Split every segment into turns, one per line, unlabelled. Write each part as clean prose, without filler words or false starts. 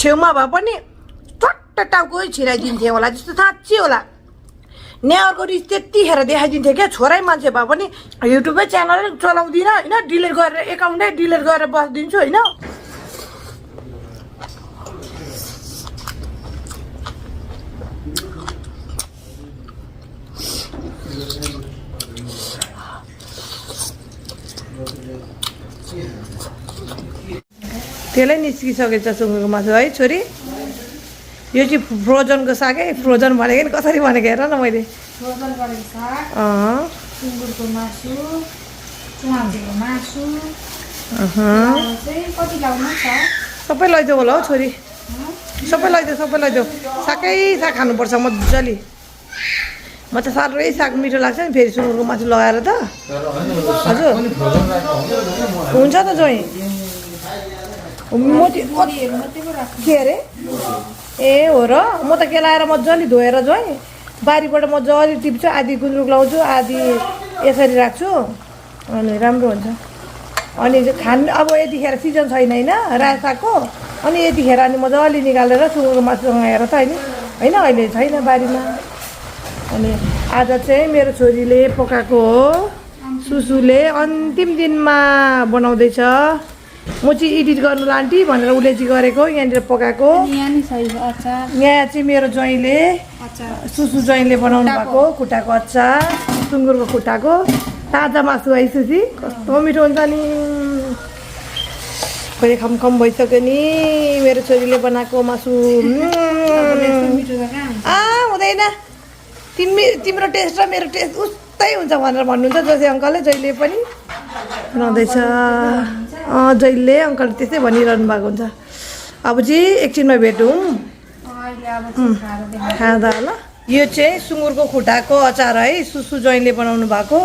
छेउमा भए पनि चट्ट टाउकै छिराइदिन्थे होला जस्तो साँच्चै होला नेहरको रिस त्यतिखेर देखाइदिन्थ्यो क्या छोरै मान्छे भए पनि युट्युबै च्यानलै चलाउँदिनँ होइन डिलिट गरेर एकाउन्टै डिलिट गरेर बसिदिन्छु होइन त्यसलाई निस्किसकेछ सुँगुरको मासु है छोरी यो चाहिँ फ्रोजनको साग है फ्रोजन भनेको नि कसरी भनेको हेर न मैले
फ्रोजन गरेको साग सुँगुरको मासु चुहाचेको मासु चाहिँ कति लाउनु छ
सबै लैजाऊ होला हौ छोरी सबै लैजाऊ सागै साग खानुपर्छ मजाले म त साह्रै साग मिठो लाग्छ नि फेरि सुँगुरको मासु लगाएर त हजुर हुन्छ त जोइ के अरे ए हो र म त केलाएर मजाले धोएर जोइ बारीबाट मजाले टिप्छु आधी गुन्द्रुक लाउँछु आधी यसरी राख्छु अनि राम्रो हुन्छ अनि खान अब यतिखेर सिजन छैन होइन रायो सागको अनि यतिखेर अनि मजाले निकालेर सुँगुरको मासुसँग हेर त होइन अहिले छैन बारीमा अनि आज चाहिँ मेरो छोरीले पकाएको हो सुसुले अन्तिम दिनमा बनाउँदैछ म चाहिँ एडिट गर्नु लान्टी भनेर उसले चाहिँ गरेको यहाँनिर पकाएको यहाँ चाहिँ मेरो ज्वाइँले सुसु ज्वाइँले बनाउनु भएको खुट्टाको अचार सुँगुरको खुट्टाको ताजा मासु है सुसी कस्तो मिठो हुन्छ नि कहिले खमखम भइसक्यो नि मेरो छोरीले बनाएको मासु हुँदैन तिम्रो टेस्ट र मेरो टेस्ट उस्तै हुन्छ भनेर भन्नुहुन्छ जोसे अङ्कलले जहिले पनि बनाउँदैछ जहिले अङ्कल त्यस्तै भनिरहनु भएको हुन्छ अब चाहिँ एकछिनमा भेटौँ खाँदा ल यो चाहिँ सुँगुरको खुट्टाको अचार है सुसु ज्वाइँले बनाउनु भएको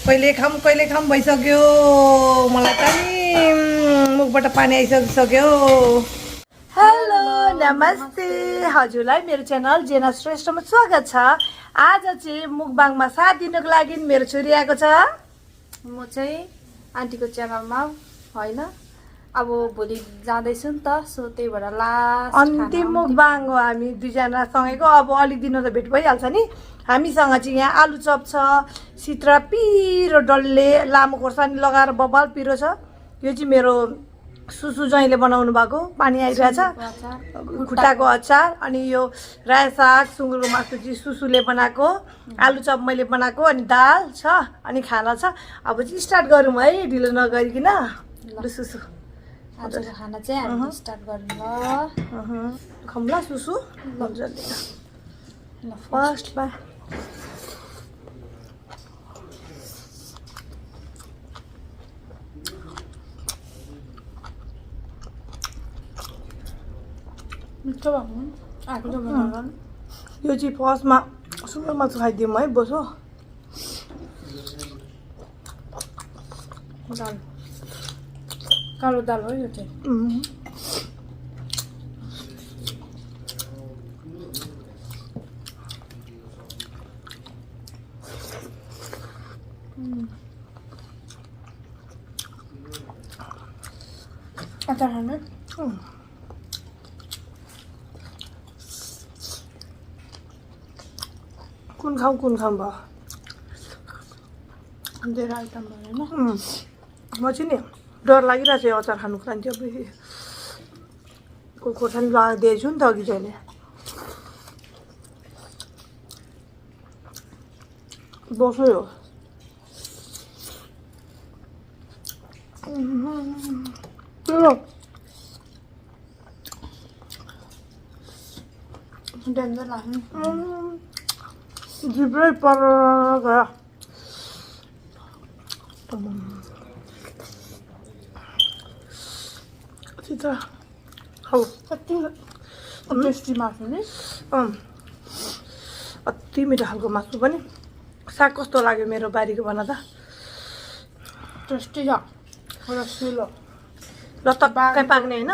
कहिले खाम भइसक्यो मलाई त नि मुखबाट पानी आइसकिसक्यो हेलो नमस्ते हजुरलाई मेरो च्यानल जेना श्रेष्ठमा स्वागत छ आज चाहिँ मुकबाङमा साथ दिनको लागि मेरो छोरी आएको छ
म चाहिँ आन्टीको च्यानलमा होइन अब भोलि जाँदैछु नि त सो त्यही भएर लास्ट
अन्तिम मुकबाङ हो हामी दुईजना सँगैको अब अलिक दिन त भेट भइहाल्छ नि हामीसँग चाहिँ यहाँ आलु चप छ सिद्रा पिरो डल्ले लामो खोर्सानी लगाएर बबाल पिरो छ यो चाहिँ मेरो सुसु ज्वाइँले बनाउनु भएको पानी आइरहेछ खुट्टाको अचार अनि यो रायो साग सुँगुरको मासु चाहिँ सुसुले बनाएको आलु चप मैले बनाएको अनि दाल छ अनि खाना छ अब चाहिँ स्टार्ट गरौँ है ढिलो नगरिकन ल सुसु
आजको खाना चाहिँ हामी स्टार्ट गरौँ ल
खम्ला सुसु मजाले ल फर्स्टमा
मिठो भएको आएको त
यो चाहिँ फर्स्टमा सुँगुर मासु खाइदिउँ है बसो
दाल कालो दाल हो यो चाहिँ अचार खानु
कुन खाउँ भयो
धेरै आइटम भयो होइन
म चाहिँ नि डर लागिरहेको छ यो अचार खानुको लागि चाहिँ बेसी खोर्सानी दिएछु नि त अघि चाहिँ बसै हो
डेन्जर लाग्यो
जिब्रै पर गयो त हौ
कति टेस्टी मासु नि
अति मिठो खालको मासु पनि साग कस्तो लाग्यो मेरो बारीको भन त
टेस्टी छ रसिलो
ल टक्कै पाक्ने होइन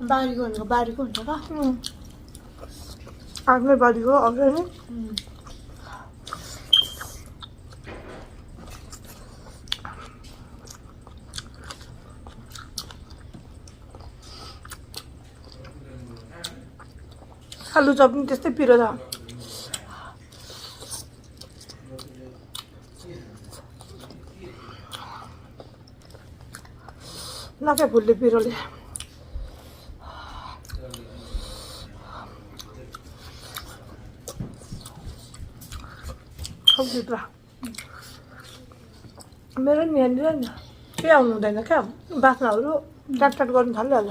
बारीको भनेको बारीको हुन्छ त
आफ्नै बारीको अझै नि आलु चप पनि त्यस्तै पिरो छ नाकै फुल्ने पिरोले भित्र मेरो नि यहाँनिर नि के आउनु हुँदैन क्या बाख्राहरू टाट गर्नु थालिहाल्छ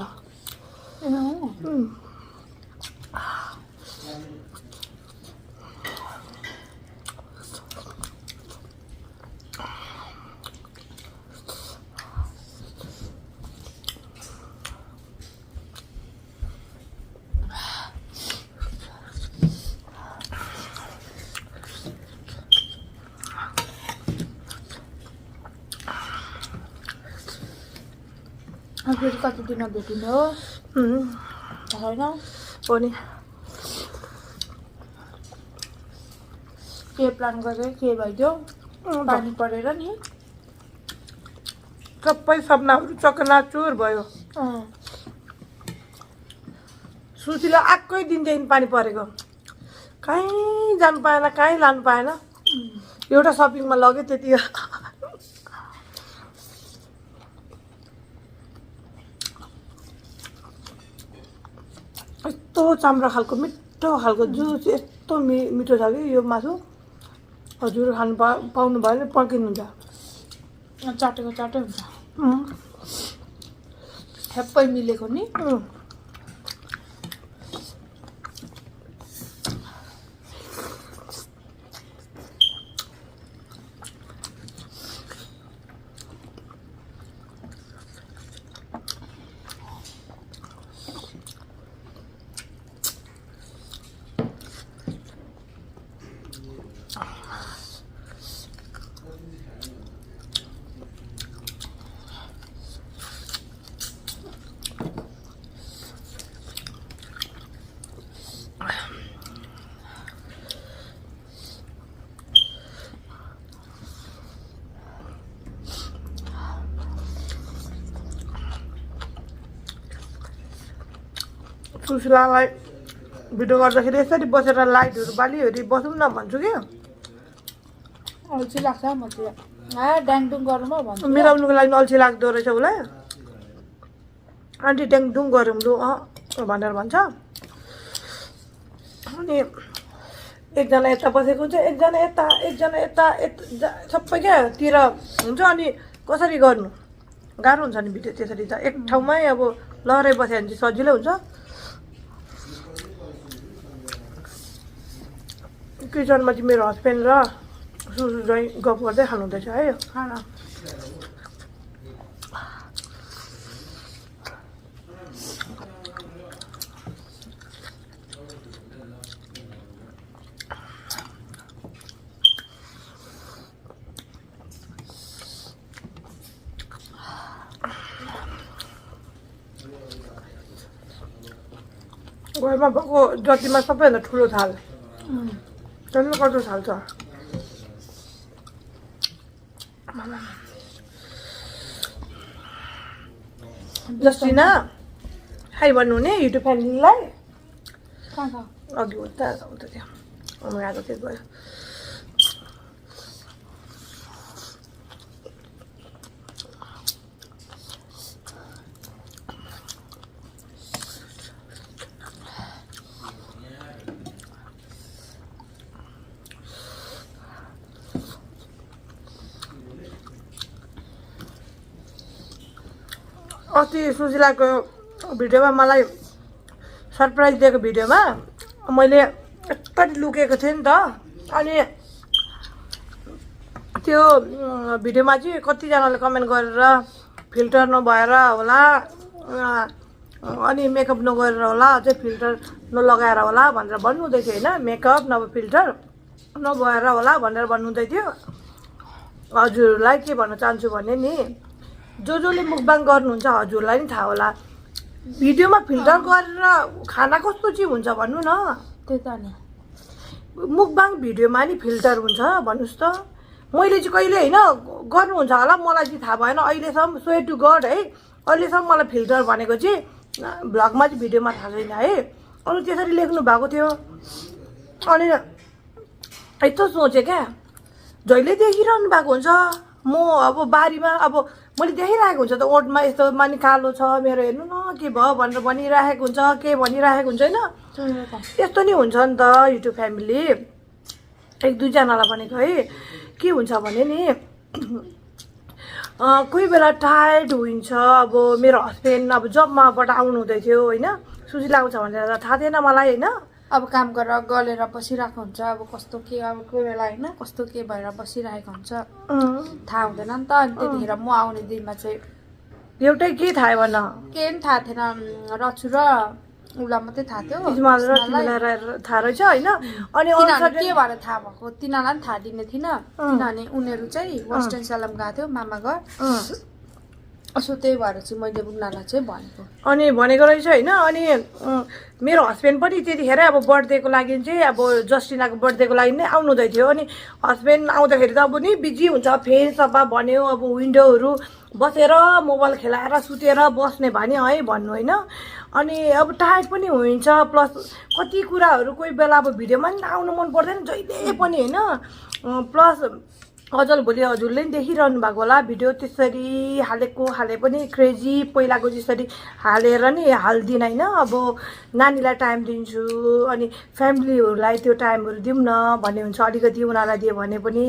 फेरि कति दिन भेटिने हो होइन
हो नि
के प्लान गरेर के भइदियो पानी परेर नि
सबै सपनाहरू चकनाचुर भयो सुशीला आएकै दिनदेखि पानी परेको कहीँ जानु पाएन कहीँ लानु पाएन एउटा सपिङमा लग्यो त्यति यस्तो चाम्रो खालको मिठो खालको जुस यस्तो मिठो छ कि यो मासु हजुर खानु पाउनु भयो भने पर्किनुहुन्छ
चाटेको चाटै हुन्छ ठ्याप्पै मिलेको नि
सुशीलालाई भिडियो गर्दाखेरि यसरी बसेर लाइटहरू बालिहरू बसौँ न भन्छु कि
अल्छी लाग्छ म चाहिँ ड्याङडुङ गरौँ हो भन्छु
मिलाउनुको लागि अल्छी लाग्दो रहेछ उसलाई आन्टी ड्याङडुङ गरौँ लु भनेर भन्छ अनि एकजना यता बसेको हुन्छ एकजना यता सबै क्या तिर हुन्छ अनि कसरी गर्नु गाह्रो हुन्छ नि भिडियो त्यसरी त एक ठाउँमै अब लहरै बस्यो भने चाहिँ सजिलो हुन्छ किचनमा चाहिँ मेरो हस्बेन्ड र सुसु चाहिँ गफ गर्दै खानुहुँदैछ है खाना घरमा भएको जतिमा सबैभन्दा ठुलो थाल झन् कस्तो थाल छ जस्टिना हाई भन्नु हुने युट्युब फ्यामिलीलाई अघि उता त्यहाँ आएको त्यो गयो अस्ति सुशीलाको भिडियोमा मलाई सरप्राइज दिएको भिडियोमा मैले यत्तरी लुकेको थिएँ नि त अनि त्यो भिडियोमा चाहिँ कतिजनाले कमेन्ट गरेर फिल्टर नभएर होला अनि मेकअप नगरेर होला अझै फिल्टर नलगाएर होला भनेर भन्नुहुँदै थियो होइन मेकअप नभए फिल्टर नभएर होला भनेर भन्नुहुँदै थियो हजुरलाई के भन्न चाहन्छु भने नि जसले मुकबाङ गर्नुहुन्छ हजुरलाई नि थाहा होला भिडियोमा फिल्टर गरेर खाना कस्तो चाहिँ हुन्छ भन्नु न
त्यही त नि
मुकबाङ भिडियोमा नि फिल्टर हुन्छ भन्नुहोस् त मैले चाहिँ कहिले होइन गर्नुहुन्छ होला मलाई चाहिँ थाहा भएन अहिलेसम्म स्वे टु गड है अहिलेसम्म मलाई फिल्टर भनेको चाहिँ भ्लगमा चाहिँ भिडियोमा थाहा छैन है अनि त्यसरी लेख्नु भएको थियो। अनि यस्तो सोचेँ क्या, जहिले देखिरहनु भएको हुन्छ म अब बारीमा, अब मैले देखिरहेको हुन्छ त ओठमा यस्तो मानि कालो छ मेरो, हेर्नु न के भयो भनेर भनिरहेको हुन्छ, के भनिरहेको हुन्छ होइन। यस्तो नि हुन्छ नि त युट्युब फ्यामिली। एक दुईजनालाई भनेको है के हुन्छ भने नि कोही बेला टायर्ड हुन्छ। अब मेरो हस्बेन्ड अब जबमाबाट आउनु हुँदै थियो होइन, सुशीला आउँछ भनेर थाहा थिएन मलाई होइन।
अब काम गरेर गलेर बसिरहेको हुन्छ, अब कस्तो के, अब कोही बेला होइन कस्तो के भएर बसिरहेको हुन्छ थाहा हुँदैन नि त। अनि त्यतिखेर म आउने दिनमा चाहिँ
एउटै के थाहा भन,
केही पनि थाहा थिएन, रछु र उसलाई मात्रै थाहा थियो,
थाहा रहेछ होइन। अनि
के भएर थाहा भएको तिनीहरूलाई पनि थाहा दिने थिइनँ, किनभने उनीहरू चाहिँ वेस्टर्न सेलम गएको थियो मामा घर, सो त्यही भएर चाहिँ मैले उनीहरूलाई चाहिँ भनेको।
अनि भनेको रहेछ होइन। अनि मेरो हस्बेन्ड पनि त्यतिखेर अब बर्थडेको लागि चाहिँ अब जस्टिनाको बर्थडेको लागि नै आउनु हुँदै थियो। अनि हस्बेन्ड आउँदाखेरि त अब नि बिजी हुन्छ, फेन सफा भन्यो, अब विन्डोहरू बसेर मोबाइल खेलाएर सुतेर बस्ने भने है भन्नु होइन। अनि अब टायर्ड पनि हुन्छ, प्लस कति कुराहरू कोही बेला अब भिडियोमा पनि आउनु मन पर्दैन जहिले पनि होइन। प्लस अजल भोलि हजुरले नि देखिरहनु भएको होला भिडियो त्यसरी हाले पनि क्रेजी पहिलाको जसरी हालेर नि हाल्दिनँ होइन। अब नानीलाई टाइम दिन्छु, अनि फ्यामिलीहरूलाई त्यो टाइमहरू दिउँ न भन्ने हुन्छ, अलिकति उनीहरूलाई दियो भने पनि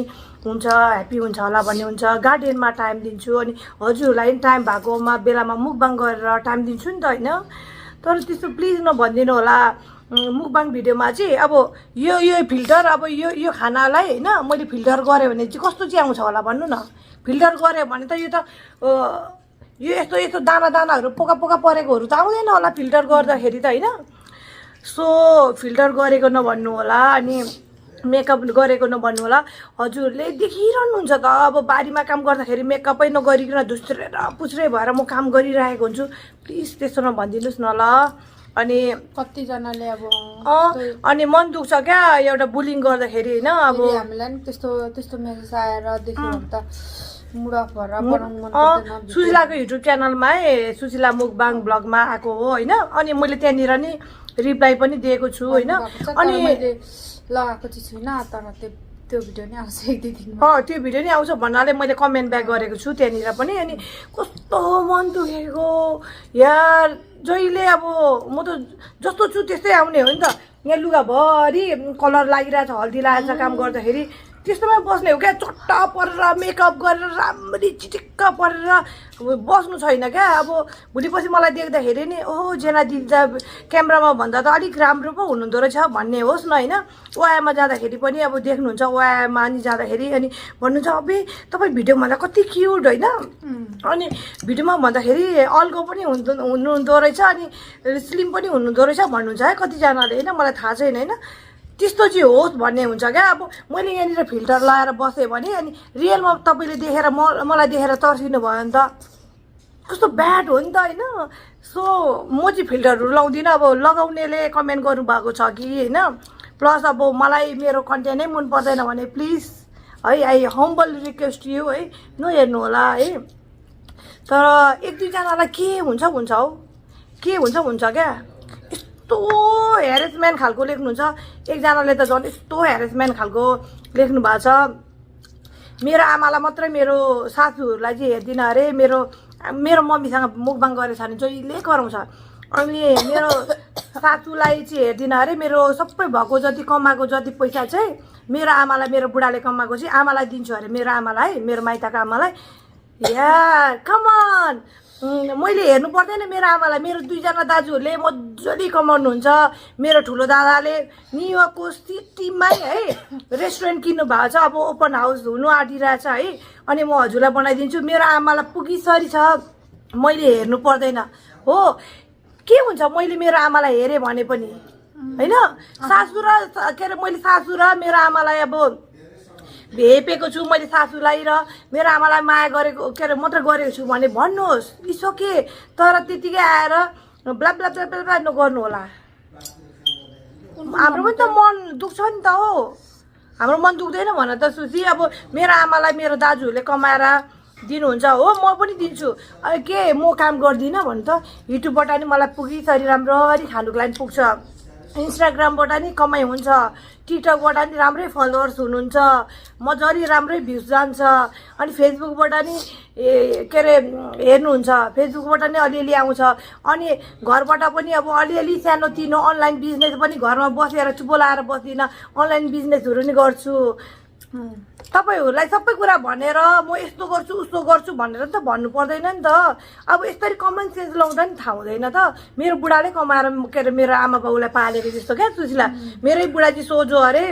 हुन्छ, ह्याप्पी हुन्छ होला भन्ने हुन्छ। गार्डनमा टाइम दिन्छु, अनि हजुरहरूलाई पनि टाइम भएकोमा बेलामा मुकबाङ गरेर टाइम दिन्छु नि त होइन। तर त्यस्तो प्लिज नभनिदिनु होला मुकबाङ भिडियोमा चाहिँ अब यो फिल्टर, अब यो खानालाई होइन मैले फिल्टर गरेँ भने चाहिँ कस्तो चाहिँ आउँछ होला भन्नु न। फिल्टर गरेँ भने त यो त यो यस्तो दानाहरू पोका परेकोहरू त आउँदैन होला फिल्टर गर्दाखेरि त होइन। सो फिल्टर गरेको नभन्नु होला, अनि मेकअप गरेको नभन्नु होला। हजुरले देखिरहनुहुन्छ त अब बारीमा काम गर्दाखेरि मेकअपै नगरिकन धुस्रेर पुछ्रे भएर म काम गरिरहेको हुन्छु, प्लिज त्यस्तो नभनिदिनुहोस् न ल। अनि
कतिजनाले अब
अनि मन दुख्छ क्या एउटा बुलिङ गर्दाखेरि होइन। अब
हामीलाई नि त्यस्तो मेसेज आएर देख्यो भने त मुड अफ भएर बनाउनु मन पर्दैन।
सुशीलाको युट्युब च्यानलमा है सुशीला मुकबाङ ब्लगमा आएको हो होइन। अनि मैले त्यहाँनिर नि रिप्लाई पनि दिएको छु होइन। अनि
लगाएको चाहिँ छुइनँ, तर त्यो भिडियो नै आउँछ एक दुई दिन।
त्यो भिडियो नै आउँछ भन्नाले मैले कमेन्ट ब्याक गरेको छु त्यहाँनिर पनि। अनि कस्तो मन दुखेको यार, जहिले अब म त जस्तो छु त्यस्तै आउने हो नि त। यहाँ लुगाभरि कलर लागिरहेछ, हल्दी लागेछ काम गर्दाखेरि, त्यस्तोमा बस्ने हो क्या। चट्टा परेर मेकअप गरेर राम्ररी चिटिक्क परेर बस्नु छैन क्या। अब भोलिपछि मलाई देख्दाखेरि नि ओहो जेना दिदी त क्यामेरामा भन्दा त अलिक राम्रो पो हुनुहुँदो रहेछ भन्ने होस् न होइन। वायामा जाँदाखेरि पनि अब देख्नुहुन्छ, वायामा नि जाँदाखेरि अनि भन्नुहुन्छ अबे तपाईँ भिडियोमा भन्दा कति क्युट होइन। अनि भिडियोमा भन्दाखेरि अल्गो पनि हुनुहुँदो रहेछ, अनि स्लिम पनि हुनुहुँदो रहेछ भन्नुहुन्छ है कतिजनाले होइन, मलाई थाहा छैन होइन। त्यस्तो चाहिँ होस् भन्ने हुन्छ क्या। अब मैले यहाँनिर फिल्टर लगाएर बसेँ भने अनि रियलमा तपाईँले देखेर मलाई देखेर तर्सिनु भयो भने त कस्तो ब्याड हो नि त होइन। सो म चाहिँ फिल्टरहरू लाउँदिनँ। अब लगाउनेले कमेन्ट गर्नुभएको छ कि होइन। प्लस अब मलाई मेरो कन्टेन्ट नै मन पर्दैन भने प्लिज है आई हम्बल रिक्वेस्ट यु है नहेर्नु होला है। तर एक दुईजनालाई के हुन्छ हौ, के हुन्छ क्या, यस्तो हेरेसमेन्ट खालको लेख्नुहुन्छ। एकजनाले त झन् यस्तो हेरेसमेन्ट खालको लेख्नु भएको छ, मेरो आमालाई मात्रै मेरो सासूहरूलाई चाहिँ हेर्दिनँ अरे, मेरो मम्मीसँग मुकबाङ गरेछ भने जहिले कराउँछ। अनि मेरो सासूलाई चाहिँ हेर्दिनँ अरे, मेरो सबै भएको जति कमाएको जति पैसा चाहिँ मेरो आमालाई, मेरो बुढाले कमाएको चाहिँ आमालाई दिन्छु अरे, मेरो आमालाई, मेरो माइतको आमालाई। यार कमन, मैले हेर्नु पर्दैन मेरो आमालाई। मेरो दुईजना दाजुहरूले मजाले कमाउनुहुन्छ। मेरो ठुलो दादाले न्युयोर्कको सिटीमै है रेस्टुरेन्ट किन्नु भएको छ, अब ओपन हाउस हुनु आँटिरहेछ है। अनि म हजुरलाई बनाइदिन्छु। मेरो आमालाई पुगिसरी छ, मैले हेर्नु पर्दैन हो। के हुन्छ मैले मेरो आमालाई हेरेँ भने पनि होइन, सासू र के अरे मैले सासू र मेरो आमालाई अब भेपेको छु, मैले सासूलाई र मेरो आमालाई माया गरेको के अरे मात्र गरेको छु भने भन्नुहोस्, इट्स ओके। तर त्यतिकै आएर ब्ला ब्ला ब्ला ब्ला नगर्नु होला। हाम्रो पनि त मन दुख्छ नि त हो, हाम्रो मन दुख्दैन भन त सुशी। अब मेरो आमालाई मेरो दाजुहरूले कमाएर दिनुहुन्छ हो, म पनि दिन्छु। के म काम गर्दिनँ भने त युट्युबबाट नि मलाई पुगिसरी राम्ररी खानुको लागि पुग्छ। इन्स्टाग्रामबाट नि कमाइ हुन्छ, टिकटकबाट नि राम्रै फलोवर्स हुनुहुन्छ, मजाले राम्रै भ्युज जान्छ, अनि फेसबुकबाट नि के अरे हेर्नुहुन्छ, फेसबुकबाट नि अलिअलि आउँछ, अनि घरबाट पनि अब अलिअलि सानोतिनो अनलाइन बिजनेस पनि घरमा बसेर बोलाएर बस्दिनँ, अनलाइन बिजनेसहरू नि गर्छु। तपाईँहरूलाई सबै कुरा भनेर म यस्तो गर्छु उस्तो गर्छु भनेर त भन्नु पर्दैन नि त। अब यसरी कमन सेन्स लाउँदा नि थाहा हुँदैन त। मेरो बुढाले कमाएर के अरे मेरो आमा बाउलाई पालेको जस्तो क्या सुशीला। मेरै बुढा चाहिँ सोझो अरे,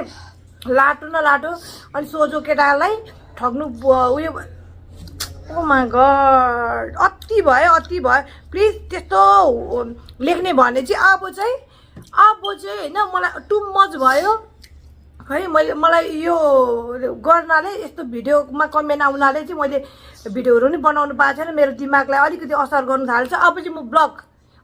लाटो न लाटो, अनि सोझो केटालाई ठग्नु उयो। ओ माय गड, अति भयो अति भयो। प्लिज त्यस्तो लेख्ने भने चाहिँ अब चाहिँ होइन मलाई टु मच भयो है। मलाई यो गर्नाले यस्तो भिडियोमा कमेन्ट आउनाले चाहिँ मैले भिडियोहरू नि बनाउनु पाएको छैन। मेरो दिमागलाई अलिकति असर गर्नु थाल्छ। अब चाहिँ म ब्लग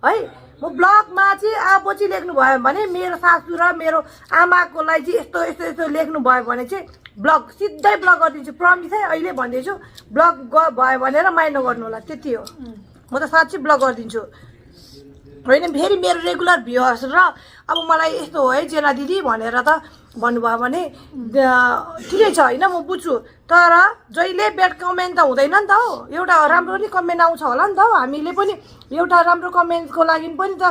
है, म ब्लगमा चाहिँ अब चाहिँ लेख्नु भयो भने मेरो सासू र मेरो आमाको लागि चाहिँ यस्तो यस्तो यस्तो लेख्नु भयो भने चाहिँ ब्लग सिधै ब्लग गरिदिन्छु, प्रमिस है। अहिले भन्दैछु ब्लग भयो भनेर माइन्ड नगर्नु होला, त्यति हो। म त साँच्चै ब्लग गरिदिन्छु होइन। फेरि मेरो रेगुलर भ्युअर्स र अब मलाई यस्तो हो है जेना दिदी भनेर त भन्नुभयो भने ठिकै छ होइन, म बुझ्छु। तर जहिले ब्याड कमेन्ट त हुँदैन नि त हो। एउटा राम्रो नि कमेन्ट आउँछ होला नि त हो। हामीले पनि एउटा राम्रो कमेन्टको लागि पनि त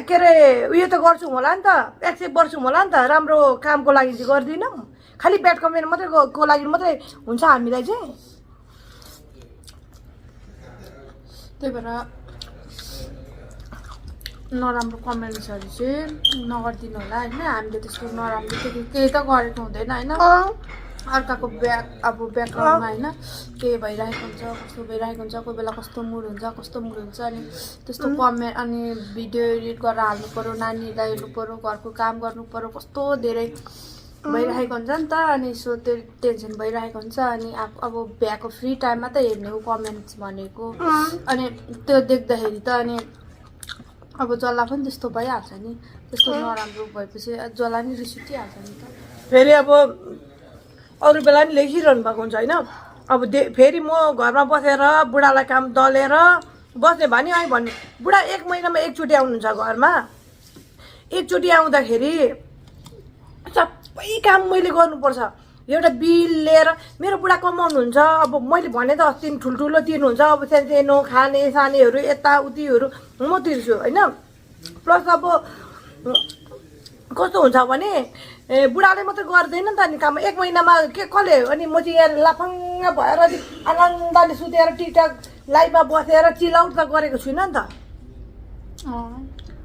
के अरे उयो त गर्छौँ होला नि त, एक्सेप्ट गर्छौँ होला नि त। राम्रो कामको लागि चाहिँ गर्दिनौँ, खालि ब्याड कमेन्ट मात्रै को लागि मात्रै हुन्छ हामीलाई चाहिँ।
त्यही भएर नराम्रो कमेन्ट्सहरू चाहिँ नगरिदिनु होला होइन। हामीले त्यस्तो नराम्रो केही त गरेको हुँदैन होइन। अर्काको ब्याकग्राउन्डमा होइन के भइरहेको हुन्छ, कस्तो भइरहेको हुन्छ, कोही बेला कस्तो मुड हुन्छ अनि त्यस्तो कमेन्ट अनि भिडियो एडिट गरेर हाल्नु पऱ्यो, नानीलाई हेर्नु पऱ्यो, घरको काम गर्नु पऱ्यो, कस्तो धेरै भइरहेको हुन्छ नि त। अनि सो त्यो टेन्सन भइरहेको हुन्छ। अनि अब भ्याएको फ्री टाइममा त हेर्ने हो कमेन्ट्स भनेको। अनि त्यो देख्दाखेरि त अनि अब जसलाई पनि त्यस्तो भइहाल्छ नि। त्यस्तो नराम्रो भएपछि जसलाई नि रिस उठिहाल्छ नि त।
फेरि अब अरू बेला नि लेखिरहनु भएको हुन्छ होइन। अब फेरि म घरमा बसेर बुढालाई काम दलेर बस्ने भने है भन्ने। बुढा 1 महिनामा एकचोटि आउनुहुन्छ घरमा। एकचोटि आउँदाखेरि सबै काम मैले गर्नुपर्छ। एउटा बिल लिएर मेरो बुढा कमाउनुहुन्छ। अब मैले भने त अस्ति ठुल्ठुलो तिर्नुहुन्छ, अब सानो खाने सानेहरू यताउतिहरू म तिर्छु होइन। प्लस अब कस्तो हुन्छ भने बुढाले मात्रै गर्दैन नि त नि काम। 1 महिनामा के कसले अनि म चाहिँ यहाँ लाफाङ्ग भएर आनन्दले सुतेर टिकटक लाइभमा बसेर चिलआउट त गरेको छुइनँ नि त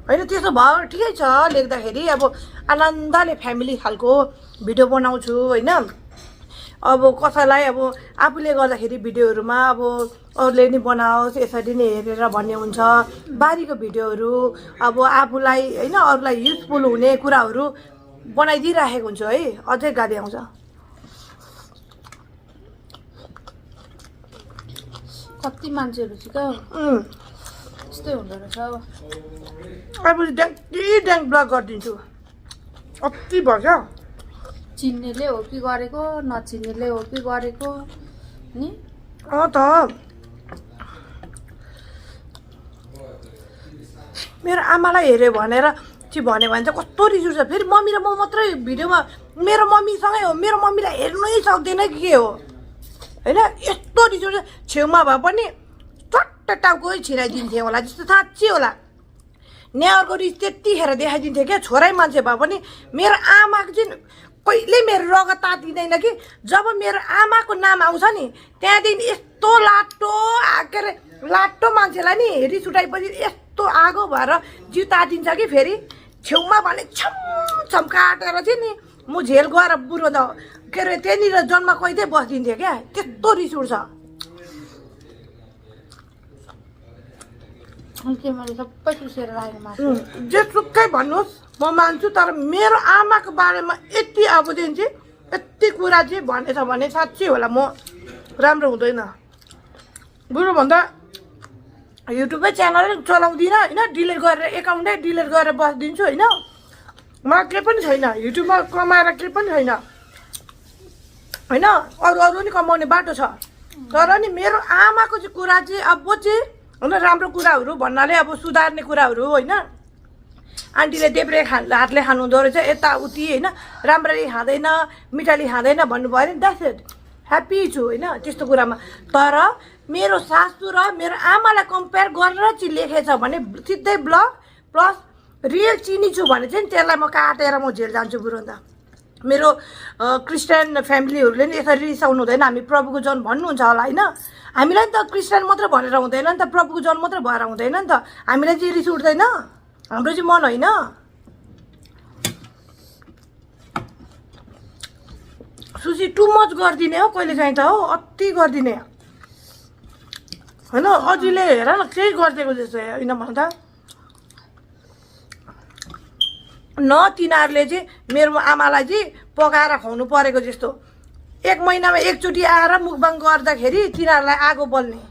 होइन। त्यसो भयो ठिकै छ लेख्दाखेरि। अब आनन्दले फ्यामिली खालको भिडियो बनाउँछु होइन। अब कसैलाई अब आफूले गर्दाखेरि भिडियोहरूमा अब अरूले नि बनाओस् यसरी नै हेरेर भन्ने हुन्छ। बारीको भिडियोहरू अब आफूलाई होइन अरूलाई युजफुल हुने कुराहरू बनाइदिइराखेको हुन्छु है। अझै गाली आउँछ।
कति मान्छेहरू चाहिँ क्या त्यस्तै हुँदो रहेछ।
अब ड्याङ ब्लग गरिदिन्छु। अति भयो क्या।
चिन्नेले हो कि गरेको, नचिन्नेले हो कि गरेको नि।
त मेरो आमालाई हेऱ्यो भनेर चाहिँ भन्यो भने चाहिँ कस्तो रिस उठ्छ। फेरि मम्मी र म मात्रै भिडियोमा, मेरो मम्मीसँगै हो, मेरो मम्मीलाई हेर्नै सक्दैन कि के हो होइन। यस्तो रिस उठ्छ। छेउमा भए पनि चट्ट टाउको छिराइदिन्थेँ होला जस्तो साँच्ची होला। न्याउरको रिस त्यतिखेर देखाइदिन्थेँ क्या। छोरै मान्छे भए पनि मेरो आमाको चाहिँ कहिले मेरो रगत तातिँदैन कि। जब मेरो आमाको नाम आउँछ नि त्यहाँदेखि यस्तो लाटो के अरे लाटो मान्छेलाई नि रिस उठाएपछि यस्तो आगो भएर जिउ तातिन्छ कि। फेरि छेउमा भने छम काटेर चाहिँ नि म झेल गएर बुढो त के अरे त्यहाँनिर जन्म कैदै बसिदिन्थेँ क्या। त्यस्तो रिस उठ्छ।
मैले सबै चुसेर राखेको मासु
जेसुकै भन्नुहोस् म मान्छु। तर मेरो आमाको बारेमा यति अबदेखि चाहिँ यति कुरा चाहिँ भनेछ भने साँच्चै होला म राम्रो हुँदैन। बुढो भन्दा युट्युबै च्यानलै चलाउँदिनँ होइन। डिलिट गरेर एकाउन्टै डिलिट गरेर बसिदिन्छु होइन। मलाई केही पनि छैन युट्युबमा कमाएर केही पनि छैन होइन। अरू नि कमाउने बाटो छ। तर नि मेरो आमाको चाहिँ कुरा चाहिँ अब चाहिँ होइन राम्रो कुराहरू भन्नाले अब सुधार्ने कुराहरू होइन। आन्टीले देब्रे हातले खानु हुँदो रहेछ यताउति होइन राम्ररी खाँदैन मिठाली खाँदैन भन्नुभयो नि द्याट्स इट ह्याप्पी छु होइन त्यस्तो कुरामा तर मेरो सासू र मेरो आमालाई कम्पेयर गरेर चाहिँ लेखेछ भने सिधै ब्लग प्लस रियल चिनी छु भने चाहिँ त्यसलाई म काटेर म जेल जान्छु बुढो अन्त मेरो क्रिस्चियन फ्यामिलीहरूले नि यसरी रिसाउनु हुँदैन हामी प्रभुको जन भन्नुहुन्छ होला होइन हामीलाई नि त क्रिस्चियन मात्रै भनेर हुँदैन नि त प्रभुको जन मात्रै भएर हुँदैन नि त हामीलाई चाहिँ रिस उठ्दैन हाम्रो चाहिँ मन होइन सुसी टु मच गरिदिने हो कहिले काहीँ त हो अति गरिदिने होइन अझैले हेर न केही गरिदिएको जस्तो होइन भन्दा न तिनीहरूले चाहिँ मेरो आमालाई चाहिँ पकाएर खुवाउनु परेको जस्तो 1 महिनामा एकचोटि आएर मुखबाङ गर्दाखेरि तिनीहरूलाई आगो बल्ने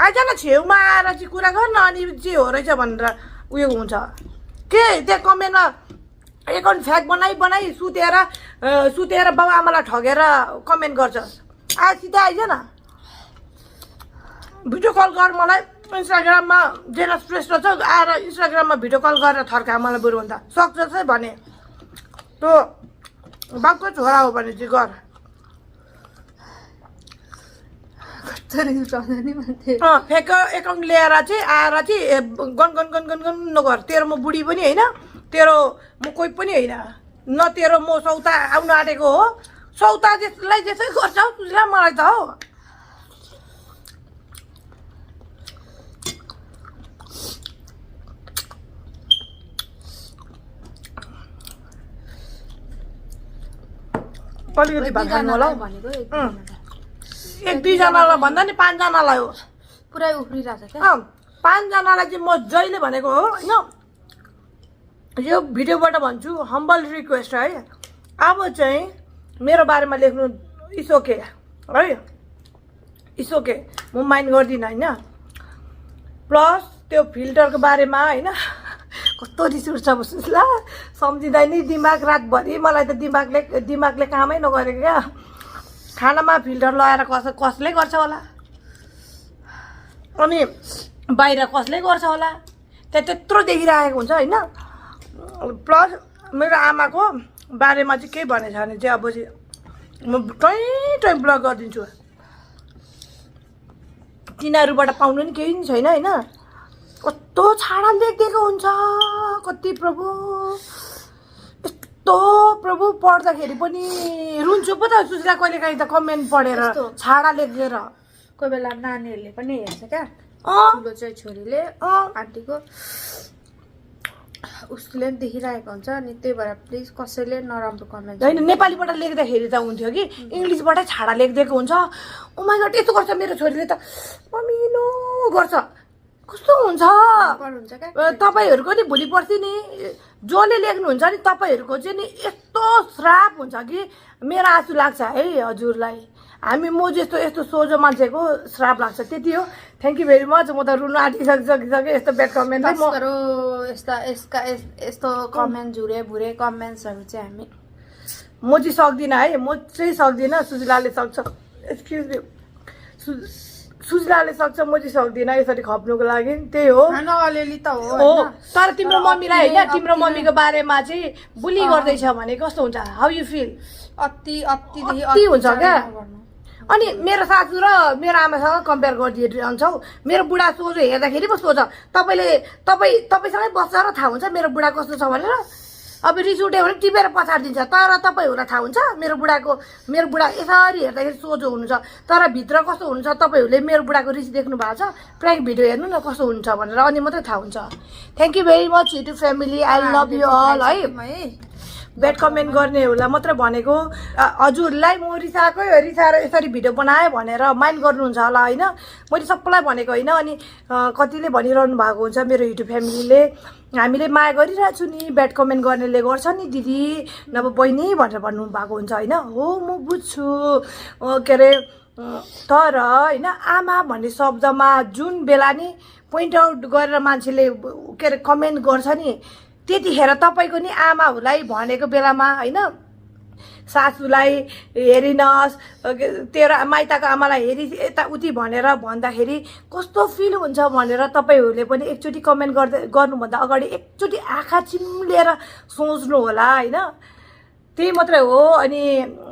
आइज न छेउमा आएर चाहिँ कुरा गर्न अनि चाहिँ हो रहेछ भनेर उयो हुन्छ के त्यहाँ कमेन्टमा एकाउन्ट फ्याक बनाई सुतेर बाउ आमालाई ठगेर कमेन्ट गर्छस् सिधै आइज न भिडियो कल गर मलाई इन्स्टाग्राममा जेनस श्रेष्ठ छ आएर इन्स्टाग्राममा भिडियो कल गरेर थर्का मलाई बरु भन्दा सक्छ भने त्यो बाउको छोरा हो भने चाहिँ गर फेक एकाउन्ट ल्याएर चाहिँ आएर चाहिँ गन नगर तेरो म बुढी पनि होइन तेरो म कोही पनि होइन न तेरो म सौता आउनु आँटेको हो सौता जसलाई जसै गर्छ तुझलाई मलाई त हो अलिकति भात खानु होला
भनेको
1-2जनालाई भन्दा नि 5जनालाई हो
पुरै उफ्रिरहेछ क्या
5जनालाई चाहिँ म जहिले भनेको हो होइन यो भिडियोबाट भन्छु हम्बल रिक्वेस्ट है अब चाहिँ मेरो बारेमा लेख्नु इट्स ओके है इट्स ओके म माइन्ड गर्दिनँ होइन प्लस त्यो फिल्टरको बारेमा होइन कस्तो रिस उठ्छ सुस्ला सम्झिँदा नि दिमाग रातभरि मलाई त दिमागले कामै नगरेको क्या खानामा फिल्टर लगाएर कसले गर्छ होला अनि बाहिर कसले गर्छ होला त्यहाँ त्यत्रो देखिरहेको हुन्छ होइन प्लस मेरो आमाको बारेमा चाहिँ के भनेछ भने चाहिँ अब चाहिँ म टाइम ब्लग गरिदिन्छु तिनीहरूबाट पाउनु नि केही नि छैन होइन कस्तो छाडा लेखिदिएको हुन्छ कति प्रभु यस्तो प्रभु पढ्दाखेरि पनि रुन्छु पो त सुशीला कहिले काहीँ त कमेन्ट पढेर छाडा लेखेर
कोही बेला नानीहरूले पनि हेर्छ क्या ठुलो चाहिँ छोरीले आन्टीको उसले पनि देखिरहेको हुन्छ अनि त्यही भएर प्लिज कसैले नराम्रो कमेन्ट
होइन नेपालीबाट लेख्दाखेरि त हुन्थ्यो कि इङ्ग्लिसबाटै छाडा लेखिदिएको हुन्छ ओ माइ गॉड यस्तो गर्छ मेरो छोरीले त ममिनो गर्छ कस्तो हुन्छ तपाईँहरूको नि भोलि पर्सि नि जसले लेख्नुहुन्छ नि तपाईँहरूको चाहिँ नि यस्तो श्राप हुन्छ कि मेरो आँसु लाग्छ है हजुरलाई हामी म जस्तो यस्तो सोझो मान्छेको श्राप लाग्छ त्यति हो थ्याङ्क यू भेरी मच म त रुनु आँटिसकिसकेँ यस्तो ब्याड कमेन्ट
यस्तो कमेन्ट झुरे भुरे कमेन्ट्सहरू चाहिँ हामी
म चाहिँ सक्दिनँ है म चाहिँ सक्दिनँ सुशीलाले सक्छ एक्सक्युज मी सुशीलाले सक्छ म चाहिँ सक्दिनँ यसरी खप्नुको लागि त्यही हो
अलिअलि त
हो तर तिम्रो मम्मीलाई होइन तिम्रो मम्मीको बारेमा चाहिँ बुली गर्दैछ भने कस्तो हुन्छ हाउ यु फिल अति हुन्छ क्या अनि मेरो सासू र मेरो आमासँग कम्पेयर गरिदिइरहन्छौ मेरो बुढा सोझो हेर्दाखेरि पो सोझ तपाईँसँगै बस्छ र थाहा हुन्छ मेरो बुढा कस्तो छ भनेर अब रिस उठ्यो भने टिपेर पछाडिदिन्छ तर तपाईँहरूलाई थाहा हुन्छ मेरो बुढा यसरी हेर्दाखेरि सोझो हुनुहुन्छ तर भित्र कस्तो हुन्छ तपाईँहरूले मेरो बुढाको रिस देख्नु भएको छ प्राइङ भिडियो हेर्नु न कस्तो हुन्छ भनेर अनि मात्रै थाहा हुन्छ thank you very much YouTube family I love you all है ब्याड कमेन्ट गर्नेहरूलाई मात्रै भनेको हजुरलाई म रिसाएर यसरी भिडियो बनाएँ भनेर माइन्ड गर्नुहुन्छ होला होइन मैले सबैलाई भनेको होइन अनि कतिले भनिरहनु भएको हुन्छ मेरो युट्युब फ्यामिलीले हामीले माया गरिरहेको छु नि ब्याड कमेन्ट गर्नेले गर्छ नि दिदी नभए बहिनी भनेर भन्नुभएको हुन्छ होइन हो म बुझ्छु के अरे तर होइन आमा भन्ने शब्दमा जुन बेला नि पोइन्ट आउट गरेर मान्छेले के अरे कमेन्ट गर्छ नि त्यतिखेर तपाईँको नि आमाहरूलाई भनेको बेलामा होइन सासूलाई हेरिनस् तेरो माइताको आमालाई हेरि यताउति भनेर भन्दाखेरि कस्तो फिल हुन्छ भनेर तपाईँहरूले पनि एकचोटि कमेन्ट गर्नुभन्दा अगाडि एकचोटि आँखा चिम्लेर सोच्नु होला होइन त्यही मात्रै हो अनि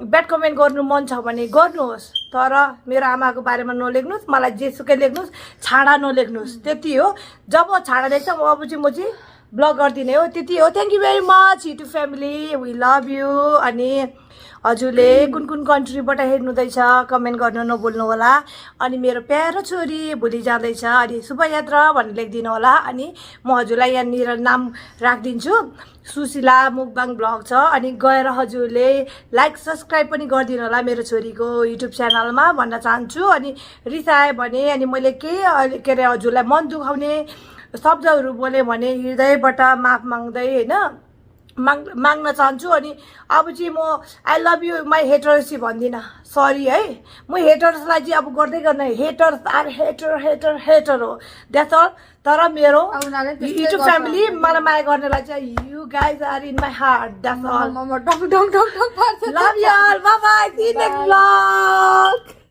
ब्याड कमेन्ट गर्नु मन छ भने गर्नुहोस् तर मेरो आमाको बारेमा नलेख्नुहोस् मलाई जेसुकै लेख्नुहोस् छाडा नलेख्नुहोस् त्यति हो जब छाडा लेख्छ अब चाहिँ म चाहिँ ब्लग गरिदिने हो त्यति हो thank you very much YouTube family we love you अनि हजुरले कुन कन्ट्रीबाट हेर्नुहुँदैछ कमेन्ट गर्न नभुल्नु होला अनि मेरो प्यारो छोरी भोलि जाँदैछ अनि शुभयात्रा भनेर लेखिदिनु होला अनि म हजुरलाई यहाँनिर नाम राखिदिन्छु सुशीला मुकबाङ ब्लग छ अनि गएर हजुरले लाइक सब्सक्राइब पनि गरिदिनु होला मेरो छोरीको युट्युब च्यानलमा भन्न चाहन्छु अनि रिसाए भने अनि मैले के अरे हजुरलाई मन दुखाउने शब्दहरू बोलेँ भने हृदयबाट माफ माग्दै होइन माग्न चाहन्छु अनि अब चाहिँ म I love you my haters चाहिँ भन्दिनँ सरी है म हेटर्सलाई चाहिँ अब गर्दै गर्ने हेटर्स आर हेटर हो द्याट्स अल तर मेरो युट्युब फ्यामिली मलाई माया गर्नेलाई चाहिँ you guys are in my heart that's all love you all bye bye see you next blog